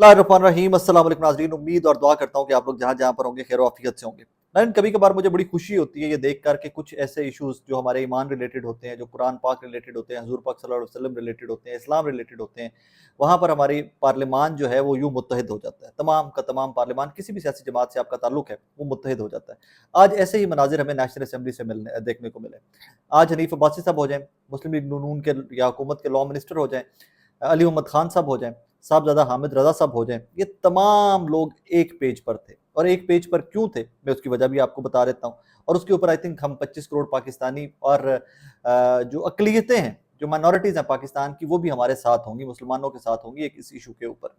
बिस्मिल्लाहिर्रहमानिर्रहीम। अस्सलाम वालेकुम नाज़रीन, उम्मीद और दुआ करता हूँ कि आप लोग जहाँ जहाँ पर होंगे खैर आफियत से होंगे। नाज़रीन, कभी कभार मुझे बड़ी खुशी होती है ये देख कर के कुछ ऐसे इश्यूज़ जो हमारे ईमान रिलेटेड होते हैं, जो कुरान पाक रिलेटेड होते हैं, हुज़ूर पाक सल्लल्लाहु अलैहि वसल्लम रिलेटेड होते हैं, इस्लाम रिलेटेड होते हैं, वहाँ पर हमारी पार्लियामान जो है वो यूँ मुत्तहिद हो जाता है। तमाम का तमाम पार्लियामान किसी भी सियासी जमात से आपका ताल्लुक है वो मुत्तहिद हो जाता है। आज ऐसे ही मनाजिर हमें नेशनल असम्बली से देखने को मिले। आज हनीफ अब्बासी साहब हो जाएँ, मुस्लिम लीग नून के या हुकूमत के लॉ मिनिस्टर हो जाएँ, अली मोहम्मद खान साहब हो जाएँ, साहबजादा हामिद रज़ा साहब हो जाएँ, ये तमाम लोग एक पेज पर थे। और एक पेज पर क्यों थे, मैं उसकी वजह भी आपको बता देता हूँ। और उसके ऊपर आई थिंक हम 25 करोड़ पाकिस्तानी और जो अक़लियतें हैं, जो माइनॉरिटीज़ हैं पाकिस्तान की, वो भी हमारे साथ होंगी, मुसलमानों के साथ होंगी एक इस इशू के ऊपर।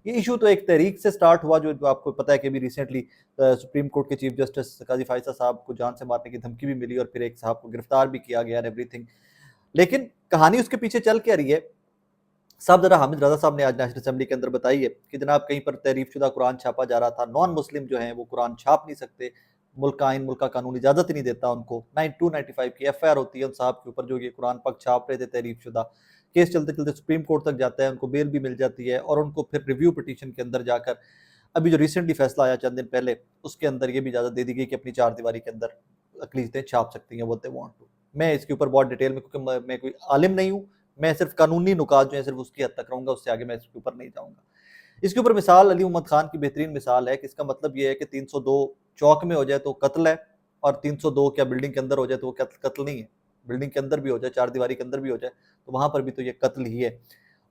ये इशू तो एक तहरीक से स्टार्ट हुआ जो आपको पता है कि अभी रिसेंटली सुप्रीम कोर्ट के चीफ जस्टिस काज़ी फ़ायज़ा साहब को जान से मारने की धमकी भी मिली और फिर एक साहब को गिरफ्तार भी किया गया एंड एवरीथिंग। लेकिन कहानी उसके पीछे चल क्या रही है, साहबजादा हामिद रज़ा साहब ने आज नेशनल असेंबली के अंदर बताई है कि जनाब कहीं पर तहरीफ शुदा कुरान छापा जा रहा था। नॉन मुस्लिम जो हैं वो कुरान छाप नहीं सकते, मुल्क का आइन, मुल्क का कानून इजाज़त ही नहीं देता उनको। 295 की एफआईआर होती है उन साहब के ऊपर जो ये कुरान पाक छाप रहे थे तहरीफ शुदा। केस चलते चलते सुप्रीम कोर्ट तक जाता है, उनको बेल भी मिल जाती है और उनको फिर रिव्यू पिटीशन के अंदर जाकर अभी जो रिसेंटली फैसला आया चंद दिन पहले, उसके अंदर ये भी इजाज़त दे दी गई कि अपनी चार दीवारी के अंदर अक़लीतें छाप सकती हैं व्हाट दे वांट टू। मैं इसके ऊपर बहुत डिटेल में, क्योंकि मैं कोई आलिम नहीं हूँ, मैं सिर्फ कानूनी नुकात जो है सिर्फ उसकी हद तक रहूँगा, उससे आगे मैं इसके ऊपर नहीं जाऊँगा। इसके ऊपर मिसाल अली मोहम्मद खान की बेहतरीन मिसाल है कि इसका मतलब ये है कि 302 चौक में हो जाए तो कत्ल है, और 302 क्या बिल्डिंग के अंदर हो जाए तो वो कत्ल नहीं है। बिल्डिंग के अंदर भी हो जाए, चार दीवारी के अंदर भी हो जाए, तो वहाँ पर भी तो ये कत्ल ही है।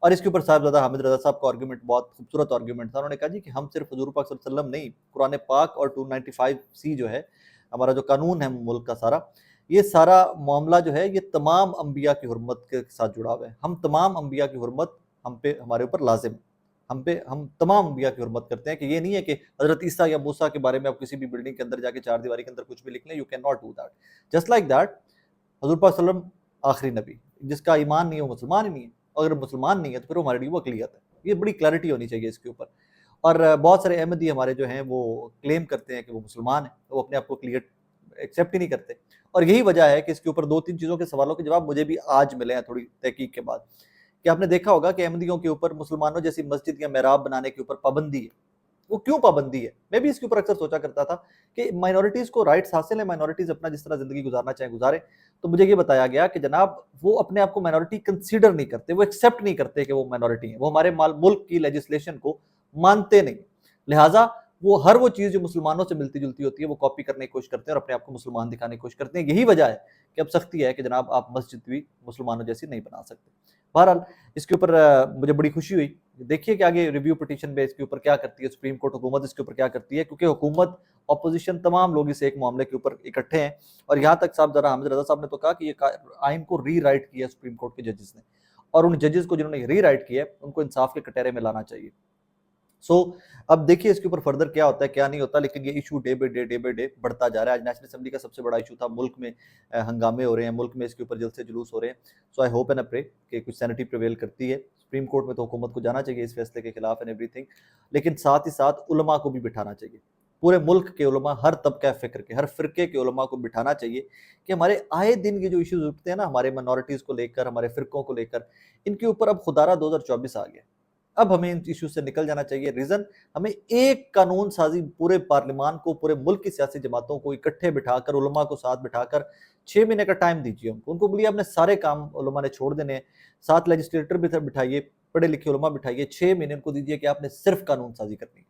और इसके ऊपर साहबजादा हामिद रज़ा साहब का आर्गूमेंट बहुत खूबसूरत आर्गूमेंट था। उन्होंने कहा जी कि हम सिर्फ हुज़ूर पाक सल्लल्लाहु अलैहि वसल्लम नहीं, कुरान पाक और 295 जो है, हमारा जो कानून है मुल्क का सारा, ये सारा मामला जो है ये तमाम अंबिया की हुर्मत के साथ जुड़ा हुआ है। हम तमाम अंबिया की हुर्मत हम पे हमारे ऊपर लाज़िम है। हम तमाम अंबिया की हुर्मत करते हैं कि ये नहीं है कि हज़रत ईसा या मूसा के बारे में आप किसी भी बिल्डिंग के अंदर जाके चार दीवारी के अंदर कुछ भी लिख लें, you can not do that. Just like that हुज़ूर पाक सल्लल्लाहु अलैहि वसल्लम आखिरी नबी, जिसका ईमान नहीं है वो मुसलमान ही नहीं है। अगर मुसलमान नहीं है तो फिर वो हमारे लिए वो अक़लियत है। ये बड़ी क्लैरिटी होनी चाहिए इसके ऊपर। और बहुत सारे अहमदी हमारे जो हैं वो क्लेम करते हैं कि वो मुसलमान हैं, वो अपने आप को अक़लियत एक्सेप्ट ही नहीं करते। और यही वजह है कि इसके ऊपर 2-3 चीज़ों के सवालों के जवाब मुझे भी आज मिले हैं थोड़ी तहकीक के बाद। कि आपने देखा होगा कि अहमदियों के ऊपर मुसलमानों जैसी मस्जिद या मेहराब बनाने के ऊपर पाबंदी है। वो क्यों पाबंदी है? मैं भी इसके ऊपर अक्सर सोचा करता था कि माइनॉरिटीज़ को राइट्स हासिल है, माइनॉरिटीज़ अपना जिस तरह ज़िंदगी गुज़ारना चाहें गुज़ारें। तो मुझे ये बताया गया कि जनाब वो अपने आप को माइनॉरिटी कंसीडर नहीं करते, वो एक्सेप्ट नहीं करते कि वो माइनॉरिटी हैं। वो हमारे मुल्क की लेजिस्लेशन को मानते नहीं। लिहाजा वो वो चीज़ जो मुसलमानों से मिलती-जुलती होती है वो कॉपी करने की कोशिश करते हैं और अपने आप को मुसलमान दिखाने की कोशिश करते हैं। यही वजह है कि अब सख्ती है कि जनाब आप मस्जिद भी मुसलमानों जैसी नहीं बना सकते। बहरहाल इसके ऊपर मुझे बड़ी खुशी हुई। देखिए कि आगे रिव्यू पिटीशन में इसके ऊपर क्या करती है सुप्रीम कोर्ट, हुकूमत इसके ऊपर क्या करती है, क्योंकि हुकूमत, ऑपोजिशन तमाम लोग इस एक मामले के ऊपर इकट्ठे हैं। और यहाँ तक साहबजादा हामिद रज़ा साहब ने तो कहा कि ये आइन को रीराइट किया सुप्रीम कोर्ट के जजेस ने, और उन जजेस को जिन्होंने रीराइट किया है उनको इंसाफ के कटहरे में लाना चाहिए। अब देखिए इसके ऊपर फर्दर क्या होता है क्या नहीं होता, लेकिन ये इशू डे बाय डे बढ़ता जा रहा है। आज नेशनल असेंबली का सबसे बड़ा इशू था, मुल्क में हंगामे हो रहे हैं, मुल्क में इसके ऊपर जलसे जुलूस हो रहे हैं। So I hope and I pray कि कुछ सैनिटी प्रिवेल करती है। सुप्रीम कोर्ट में तो हुकूमत को जाना चाहिए इस फैसले के खिलाफ एंड एवरीथिंग, लेकिन साथ ही साथ उलमा को भी बिठाना चाहिए। पूरे मुल्क के उलमा, हर तबका फ़िक्र के, हर फ़िरके के उलमा को बिठाना चाहिए कि हमारे आए दिन ये जो इश्यूज़ उठते हैं ना, हमारे माइनॉरिटीज़ को लेकर, हमारे फ़िरकों को लेकर, इनके ऊपर अब खुदारा 2024 आ गया। अब हमें इन इश्यूज़ से निकल जाना चाहिए। रीज़न, हमें एक कानून साज़ी पूरे पार्लियामान को, पूरे मुल्क की सियासी जमातों को इकट्ठे बिठाकर, उलमा को साथ बिठाकर 6 महीने का टाइम दीजिए उनको। उनको बोलिए आपने सारे काम उलमा ने छोड़ देने हैं। साथ लेजिस्लेटर भी बिठाइए, पढ़े लिखे उलमा बिठाइए, 6 महीने उनको दीजिए कि आपने सिर्फ कानून साज़ी करनी है।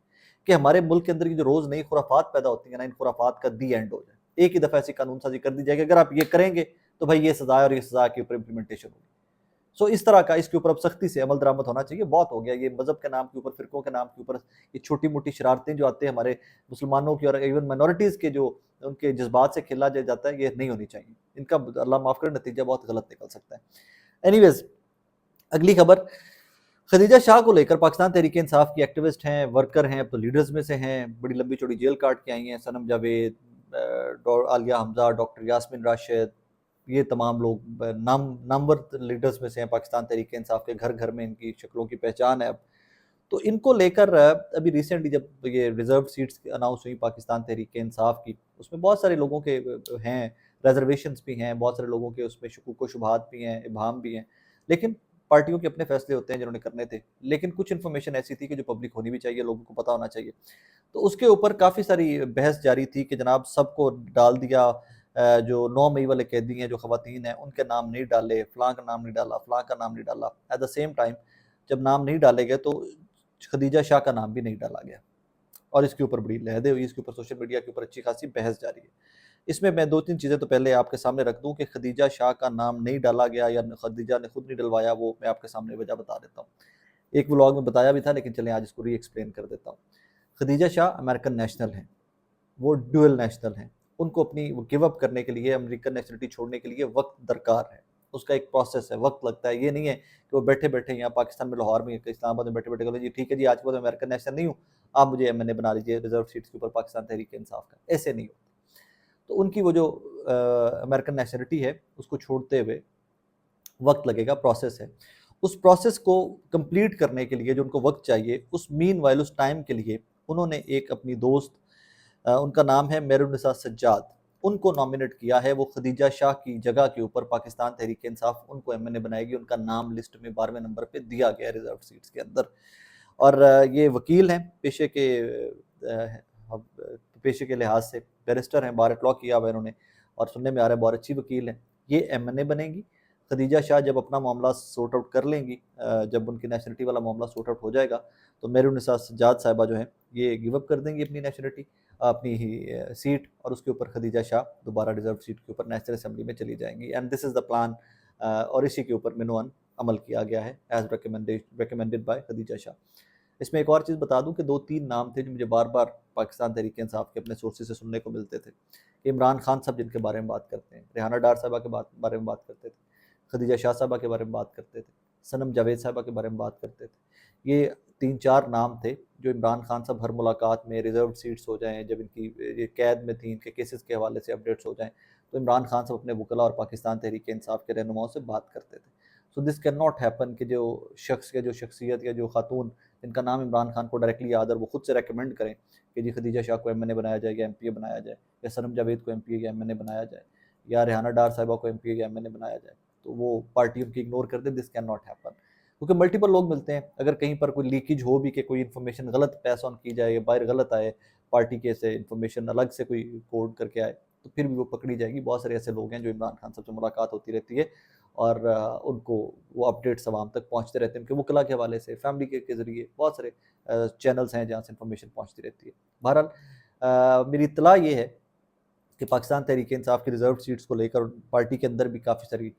कि हमारे मुल्क के अंदर की जो रोज़ नई खुराफात पैदा होती है ना, इन खुराफात का दी एंड हो जाए। एक ही दफ़ा ऐसी कानून साज़ी कर दी जाएगी, अगर आप ये करेंगे तो भाई ये सज़ा है और ये सज़ा के ऊपर इम्प्लीमेंटेशन होगी। इस तरह का इसके ऊपर अब सख्ती से अमल दरामद होना चाहिए। बहुत हो गया ये मज़हब के नाम के ऊपर, फ़िरकों के नाम के ऊपर ये छोटी-मोटी शरारतें जो आते हैं हमारे मुसलमानों की और इवन माइनॉरिटीज़ के, जो उनके जज़्बात से खेला जाता है, ये नहीं होनी चाहिए। इनका अल्लाह माफ़ करे नतीजा बहुत गलत निकल सकता है। एनीवेज़, अगली खबर, खदीजा शाह को लेकर पाकिस्तान तहरीक-ए-इंसाफ की एक्टिविस्ट हैं, वर्कर हैं, अब तो लीडर्स में से हैं, बड़ी लंबी-चौड़ी जेल काट के आई हैं। सनम जावेद, आलिया हमज़ा, डॉक्टर यास्मीन राशिद, ये तमाम लोग नामवर लीडर्स में से हैं पाकिस्तान तहरीक-ए-इंसाफ के। घर-घर में इनकी शक्लों की पहचान है अब। तो इनको लेकर अभी रिसेंटली जब ये रिज़र्व सीट्स अनाउंस हुई पाकिस्तान तहरीक-ए-इंसाफ की, उसमें बहुत सारे लोगों के हैं, रिज़र्वेशंस भी हैं, बहुत सारे लोगों के उसमें शुकूक व शुबहात भी हैं, इबहाम भी हैं। लेकिन پارٹیوں کے اپنے فیصلے ہوتے ہیں جنہوں نے کرنے تھے، لیکن کچھ انفارمیشن ایسی تھی کہ جو پبلک ہونی بھی چاہیے، لوگوں کو پتہ ہونا چاہیے. تو اس کے اوپر کافی ساری بحث جاری تھی کہ جناب سب کو ڈال دیا، جو 9 مئی والے قیدی ہیں، جو خواتین ہیں، ان کے نام نہیں ڈالے، فلاں کا نام نہیں ڈالا، فلاں کا نام نہیں ڈالا. ایٹ دا سیم ٹائم جب نام نہیں ڈالے گئے تو خدیجہ شاہ کا نام بھی نہیں ڈالا گیا، اور اس کے اوپر بڑی لہدیں ہوئی، اس کے اوپر سوشل میڈیا کے اوپر اچھی خاصی بحث جاری ہے. اس میں 2-3 چیزیں تو پہلے آپ کے سامنے رکھ دوں کہ خدیجہ شاہ کا نام نہیں ڈالا گیا یا خدیجہ نے خود نہیں ڈلوایا، وہ میں آپ کے سامنے وجہ بتا دیتا ہوں. ایک ولاگ میں بتایا بھی تھا، لیکن چلیں آج اس کو ری ایکسپلین کر دیتا ہوں. خدیجہ شاہ امریکن نیشنل ہیں، وہ ڈوئل نیشنل ہیں. ان کو اپنی گیو اپ کرنے کے لیے، امریکن نیشنلٹی چھوڑنے کے لیے وقت درکار ہے. اس کا ایک پروسیس ہے، وقت لگتا ہے. یہ نہیں ہے کہ وہ بیٹھے بیٹھے یہاں پاکستان میں لاہور میں اسلام آباد میں بیٹھے بیٹھے جی ٹھیک ہے جی آج کے بعد میں امریکن نیشنل نہیں ہوں، آپ مجھے ایم این اے بنا لیجیے ریزرو سیٹس کے اوپر پاکستان تحریک انصاف کا. ایسے نہیں ہوتا. تو ان کی وہ جو امریکن نیشنلٹی ہے اس کو چھوڑتے ہوئے وقت لگے گا، پروسیس ہے. اس پروسیس کو کمپلیٹ کرنے کے لیے جو ان کو وقت چاہیے، اس مین وائل اس ٹائم کے لیے انہوں نے ایک اپنی دوست، ان کا نام ہے مہر النساء سجاد، ان کو نامینیٹ کیا ہے. وہ خدیجہ شاہ کی جگہ کے اوپر پاکستان تحریک انصاف ان کو ایم این اے بنائے گی. ان کا نام لسٹ میں 12ویں نمبر پہ دیا گیا ہے ریزرو سیٹس کے اندر. اور یہ وکیل ہیں پیشے کے لحاظ سے، بیرسٹر ہیں، بار ایٹ لا کیا ہوا انہوں نے، اور سننے میں آ رہا ہے بہت اچھی وکیل ہیں. یہ ایم این اے بنے گی. خدیجہ شاہ جب اپنا معاملہ سورٹ آؤٹ کر لیں گی، جب ان کی نیشنلٹی والا معاملہ سورٹ آؤٹ ہو جائے گا، تو مہر النساء سجاد صاحبہ جو ہیں یہ گیو اپ کر دیں گی اپنی نیشنلٹی، اپنی سیٹ، اور اس کے اوپر خدیجہ شاہ دوبارہ ریزرو سیٹ کے اوپر نیشنل اسمبلی میں چلی جائیں گی. And this is the plan, اور اسی کے اوپر منوان عمل کیا گیا ہے ایز ریکمینڈیڈ بائی خدیجہ شاہ. اس میں ایک اور چیز بتا دوں کہ 2-3 نام تھے جو مجھے بار بار پاکستان تحریک انصاف کے اپنے سورسز سے سننے کو ملتے تھے. کہ عمران خان صاحب جن کے بارے میں بات کرتے ہیں، ریحانہ ڈار صاحبہ کے بارے میں بات کرتے تھے، خدیجہ شاہ صاحبہ کے بارے میں بات کرتے تھے، صنم جاوید صاحبہ کے بارے میں بات کرتے تھے. یہ 3-4 نام تھے جو عمران خان صاحب ہر ملاقات میں ریزرو سیٹس ہو جائیں، جب ان کی یہ قید میں تھیں، ان کے کیسز کے حوالے سے اپڈیٹس ہو جائیں، تو عمران خان صاحب اپنے وکلاء اور پاکستان تحریک انصاف کے رہنماؤں سے بات کرتے تھے. سو دس کین ناٹ ہیپن کہ جو شخص یا جو شخصیت یا جو خاتون جن کا نام عمران خان کو ڈائریکٹلی یاد ہے وہ خود سے ریکمینڈ کریں کہ جی خدیجہ شاہ کو ایم این اے بنایا جائے یا ایم پی اے بنایا جائے، یا صنم جاوید کو ایم پی اے یا ایم این اے بنایا جائے، یا ریحانہ ڈار صاحبہ کو ایم پی اے یا ایم این اے بنایا جائے، تو وہ پارٹی ان کی اگنور کر دے. دس کین ناٹ ہیپن، کیونکہ ملٹیپل لوگ ملتے ہیں. اگر کہیں پر کوئی لیکیج ہو بھی کہ کوئی انفارمیشن غلط پیس آن کی جائے یا باہر غلط آئے، پارٹی کے سے انفارمیشن الگ سے کوئی کوڈ کر کے آئے، تو پھر بھی وہ پکڑی جائے گی. بہت سارے ایسے لوگ ہیں جو عمران خان صاحب سے ملاقات ہوتی رہتی ہے اور ان کو وہ اپڈیٹس عوام تک پہنچتے رہتے ہیں، ان کے وکلاء کے حوالے سے، فیملی کے ذریعے. بہت سارے چینلز ہیں جہاں سے انفارمیشن پہنچتی رہتی ہے. بہرحال میری اطلاع یہ ہے کہ پاکستان تحریک انصاف کی ریزرو سیٹس کو لے کر پارٹی کے اندر بھی کافی ساری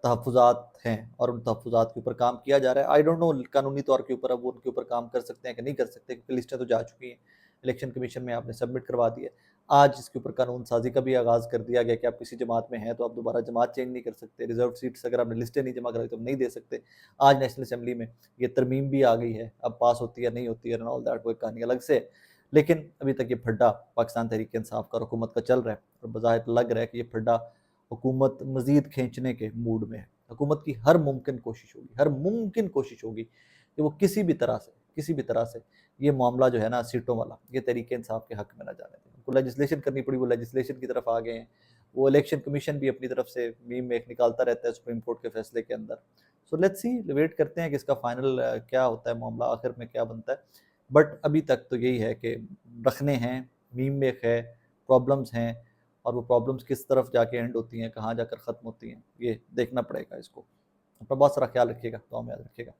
تحفظات ہیں، اور ان تحفظات کے اوپر کام کیا جا رہا ہے. آئی ڈونٹ نو قانونی طور کے اوپر اب وہ ان کے اوپر کام کر سکتے ہیں کہ نہیں کر سکتے، کیونکہ لسٹیں تو جا چکی ہیں، الیکشن کمیشن میں آپ نے سبمٹ کروا دی ہے. آج اس کے اوپر قانون سازی کا بھی آغاز کر دیا گیا کہ آپ کسی جماعت میں ہیں تو آپ دوبارہ جماعت چینج نہیں کر سکتے. ریزرو سیٹس اگر آپ نے لسٹیں نہیں جمع کرائی تو نہیں دے سکتے. آج نیشنل اسمبلی میں یہ ترمیم بھی آ گئی ہے، اب پاس ہوتی ہے نہیں ہوتی ہے آل دیٹ وہ ایک کہانی الگ سے. لیکن ابھی تک یہ پھڈا پاکستان تحریک انصاف کا اور حکومت کا چل رہا ہے، اور بظاہر لگ رہا ہے کہ یہ پھڈا حکومت مزید کھینچنے کے موڈ میں ہے. حکومت کی ہر ممکن کوشش ہوگی کہ وہ کسی بھی طرح سے یہ معاملہ جو ہے نا سیٹوں والا، یہ تحریک انصاف کے حق میں نہ جانے دیں. ان کو لیجسلیشن کرنی پڑی، وہ لیجسلیشن کی طرف آ گئے ہیں. وہ الیکشن کمیشن بھی اپنی طرف سے میم میں ایک نکالتا رہتا ہے سپریم کورٹ کے فیصلے کے اندر. سو لیٹس سی، ویٹ کرتے ہیں کہ اس کا فائنل کیا ہوتا ہے، معاملہ آخر میں کیا بنتا ہے. بٹ ابھی تک تو یہی ہے کہ رکھنے ہیں، میم میں ہے، پرابلمز ہیں، اور وہ پرابلمز کس طرف جا کے اینڈ ہوتی ہیں، کہاں جا کر ختم ہوتی ہیں، یہ دیکھنا پڑے گا. اس کو اپنا بہت سارا خیال رکھیے گا، دعاؤں میں یاد رکھیے گا.